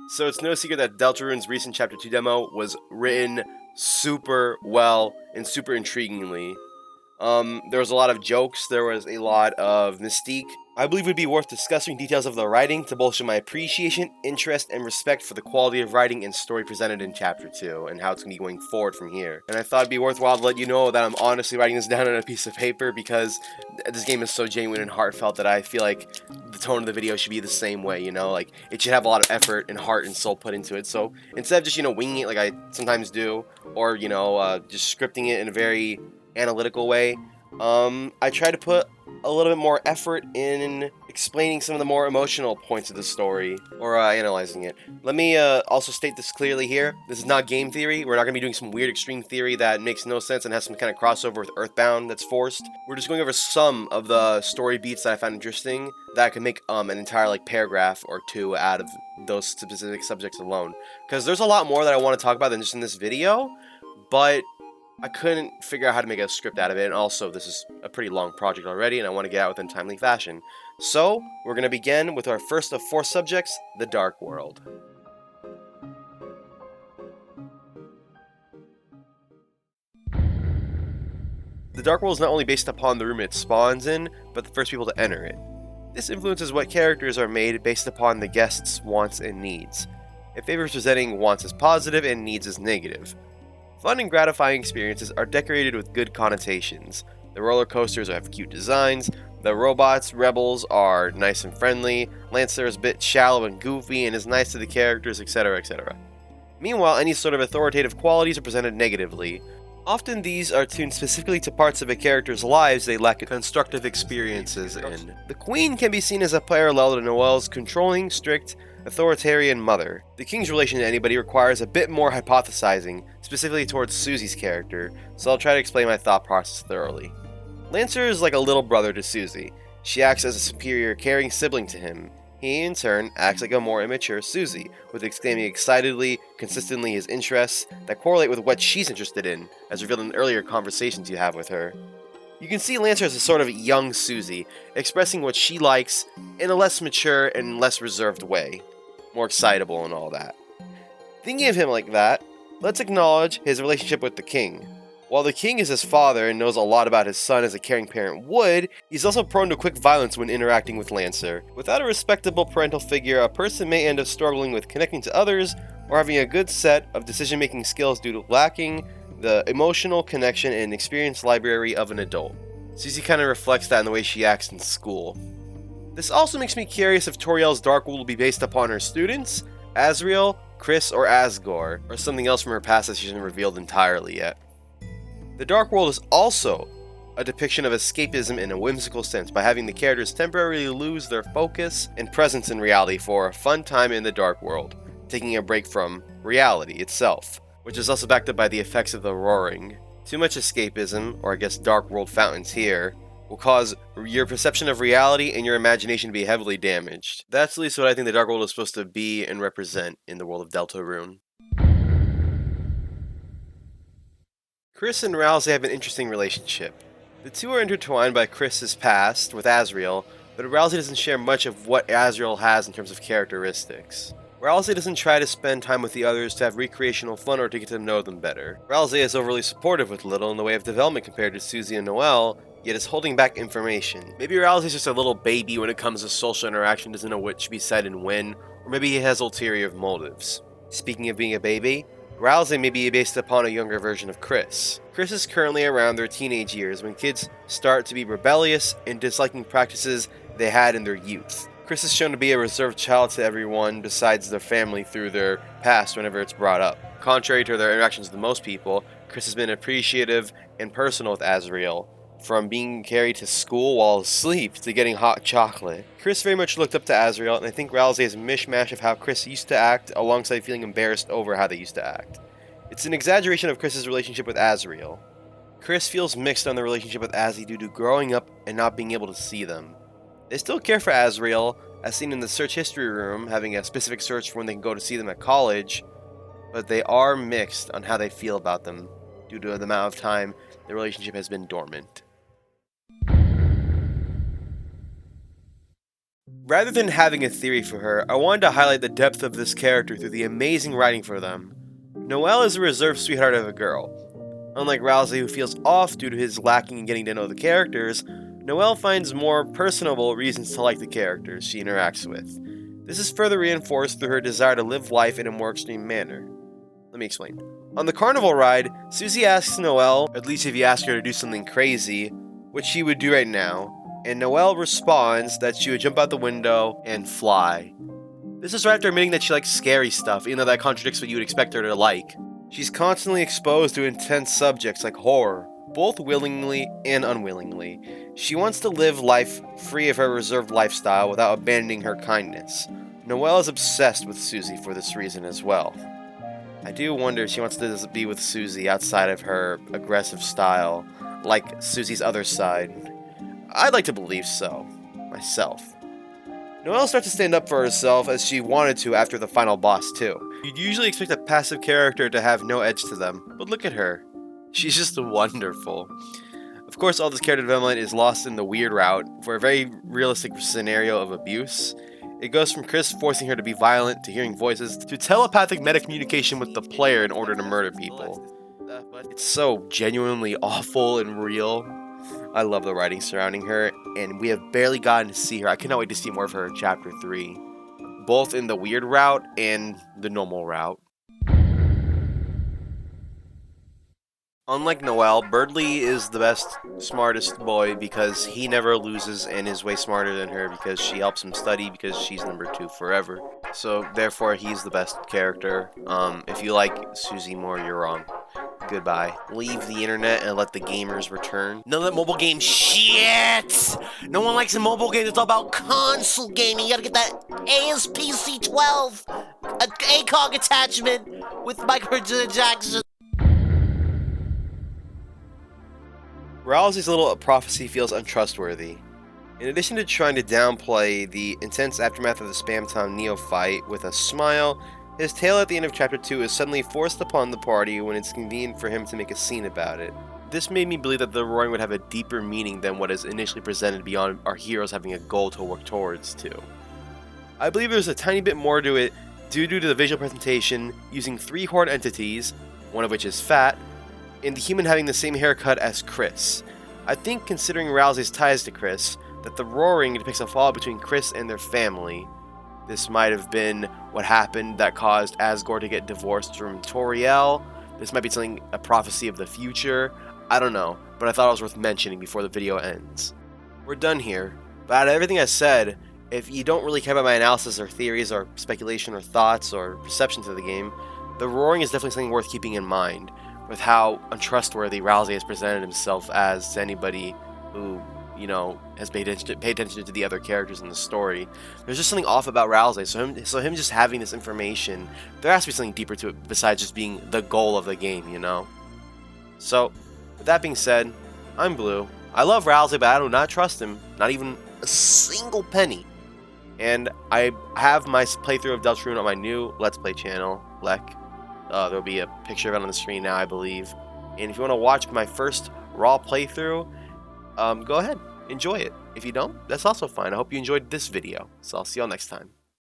So it's no secret that Deltarune's recent Chapter 2 demo was written super well and super intriguingly. There was a lot of jokes, there was a lot of mystique. I believe it would be worth discussing details of the writing to bolster my appreciation, interest, and respect for the quality of writing and story presented in Chapter 2, and how it's going to be going forward from here. And I thought it'd be worthwhile to let you know that I'm honestly writing this down on a piece of paper because this game is so genuine and heartfelt that I feel like the tone of the video should be the same way, you know? Like, it should have a lot of effort and heart and soul put into it. So instead of just, winging it like I sometimes do, or, just scripting it in a very analytical way, I try to put a little bit more effort in explaining some of the more emotional points of the story, or analyzing it. Let me also state this clearly here. This is not game theory. We're not going to be doing some weird extreme theory that makes no sense and has some kind of crossover with Earthbound that's forced. We're just going over some of the story beats that I found interesting that I could make an entire paragraph or two out of those specific subjects alone. Because there's a lot more that I want to talk about than just in this video, but I couldn't figure out how to make a script out of it, and also this is a pretty long project already, and I want to get out within timely fashion. So, we're going to begin with our first of 4 subjects, the Dark World. The Dark World is not only based upon the room it spawns in, but the first people to enter it. This influences what characters are made based upon the guest's wants and needs. It favors presenting wants as positive and needs as negative. Fun and gratifying experiences are decorated with good connotations. The roller coasters have cute designs, the robots, rebels, are nice and friendly, Lancer is a bit shallow and goofy and is nice to the characters, etc., etc. Meanwhile, any sort of authoritative qualities are presented negatively. Often these are tuned specifically to parts of a character's lives they lack constructive experiences in. The Queen can be seen as a parallel to Noelle's controlling, strict, authoritarian mother. The King's relation to anybody requires a bit more hypothesizing, specifically towards Susie's character, so I'll try to explain my thought process thoroughly. Lancer is like a little brother to Susie. She acts as a superior, caring sibling to him. He, in turn, acts like a more immature Susie, with exclaiming excitedly, consistently his interests that correlate with what she's interested in, as revealed in earlier conversations you have with her. You can see Lancer as a sort of young Susie, expressing what she likes in a less mature and less reserved way. More excitable and all that. Thinking of him like that, let's acknowledge his relationship with the King. While the King is his father and knows a lot about his son as a caring parent would, he's also prone to quick violence when interacting with Lancer. Without a respectable parental figure, a person may end up struggling with connecting to others or having a good set of decision-making skills due to lacking the emotional connection and experience library of an adult. Susie kind of reflects that in the way she acts in school. This also makes me curious if Toriel's Dark World will be based upon her students, Azriel, Chris, or Asgore, or something else from her past that she hasn't revealed entirely yet. The Dark World is also a depiction of escapism in a whimsical sense by having the characters temporarily lose their focus and presence in reality for a fun time in the Dark World, taking a break from reality itself, which is also backed up by the effects of the roaring. Too much escapism, or I guess Dark World fountains here, will cause your perception of reality and your imagination to be heavily damaged. That's at least what I think the Dark World is supposed to be and represent in the world of Deltarune. Chris and Rousey have an interesting relationship. The two are intertwined by Chris's past with Azriel, but Rousey doesn't share much of what Azriel has in terms of characteristics. Rousey doesn't try to spend time with the others to have recreational fun or to get to know them better. Rousey is overly supportive with little in the way of development compared to Susie and Noelle, yet is holding back information. Maybe Rousey's just a little baby when it comes to social interaction, doesn't know what should be said and when, or maybe he has ulterior motives. Speaking of being a baby, Rousey may be based upon a younger version of Chris. Chris is currently around their teenage years when kids start to be rebellious and disliking practices they had in their youth. Chris is shown to be a reserved child to everyone besides their family through their past whenever it's brought up. Contrary to their interactions with most people, Chris has been appreciative and personal with Azriel, from being carried to school while asleep to getting hot chocolate. Chris very much looked up to Azriel, and I think Rousey is a mishmash of how Chris used to act alongside feeling embarrassed over how they used to act. It's an exaggeration of Chris's relationship with Azriel. Chris feels mixed on the relationship with Azzy due to growing up and not being able to see them. They still care for Azriel, as seen in the search history room, having a specific search for when they can go to see them at college, but they are mixed on how they feel about them due to the amount of time the relationship has been dormant. Rather than having a theory for her, I wanted to highlight the depth of this character through the amazing writing for them. Noelle is a reserved sweetheart of a girl. Unlike Rousey, who feels off due to his lacking in getting to know the characters, Noelle finds more personable reasons to like the characters she interacts with. This is further reinforced through her desire to live life in a more extreme manner. Let me explain. On the carnival ride, Susie asks Noelle, at least if you ask her to do something crazy, what she would do right now, and Noelle responds that she would jump out the window and fly. This is right after admitting that she likes scary stuff, even though that contradicts what you would expect her to like. She's constantly exposed to intense subjects like horror, both willingly and unwillingly. She wants to live life free of her reserved lifestyle without abandoning her kindness. Noelle is obsessed with Susie for this reason as well. I do wonder if she wants to be with Susie outside of her aggressive style, like Susie's other side. I'd like to believe so, myself. Noelle starts to stand up for herself as she wanted to after the final boss too. You'd usually expect a passive character to have no edge to them, but look at her. She's just wonderful. Of course, all this character development is lost in the weird route for a very realistic scenario of abuse. It goes from Chris forcing her to be violent, to hearing voices, to telepathic metacommunication with the player in order to murder people. It's so genuinely awful and real. I love the writing surrounding her, and we have barely gotten to see her. I cannot wait to see more of her in Chapter 3, both in the weird route and the normal route. Unlike Noelle, Birdley is the best, smartest boy because he never loses and is way smarter than her because she helps him study because she's number 2 forever. So therefore he's the best character. If you like Susie more, you're wrong. Goodbye. Leave the internet and let the gamers return. None of that mobile game shit! No one likes a mobile game. It's all about console gaming. You gotta get that ASPC12 ACOG attachment with microtransactions. Rousey's little prophecy feels untrustworthy. In addition to trying to downplay the intense aftermath of the Spam Tom Neo fight with a smile, his tale at the end of Chapter 2 is suddenly forced upon the party when it's convenient for him to make a scene about it. This made me believe that the roaring would have a deeper meaning than what is initially presented beyond our heroes having a goal to work towards too. I believe there's a tiny bit more to it due to the visual presentation using 3 horde entities, one of which is Fat, and the human having the same haircut as Chris. I think, considering Rousey's ties to Chris, that the roaring depicts a fallout between Chris and their family. This might have been what happened that caused Asgore to get divorced from Toriel. This might be something, a prophecy of the future. I don't know, but I thought it was worth mentioning before the video ends. We're done here, but out of everything I said, if you don't really care about my analysis or theories or speculation or thoughts or perceptions of the game, the roaring is definitely something worth keeping in mind, with how untrustworthy Rousey has presented himself as to anybody who, you know, has paid attention to the other characters in the story. There's just something off about Rousey, so him just having this information, there has to be something deeper to it besides just being the goal of the game, you know? So, with that being said, I'm Blue. I love Rousey, but I do not trust him, not even a single penny. And I have my playthrough of Deltarune on my new Let's Play channel, Lek. There'll be a picture of it on the screen now, I believe. And if you want to watch my first raw playthrough, go ahead, enjoy it. If you don't, that's also fine. I hope you enjoyed this video. So I'll see y'all next time.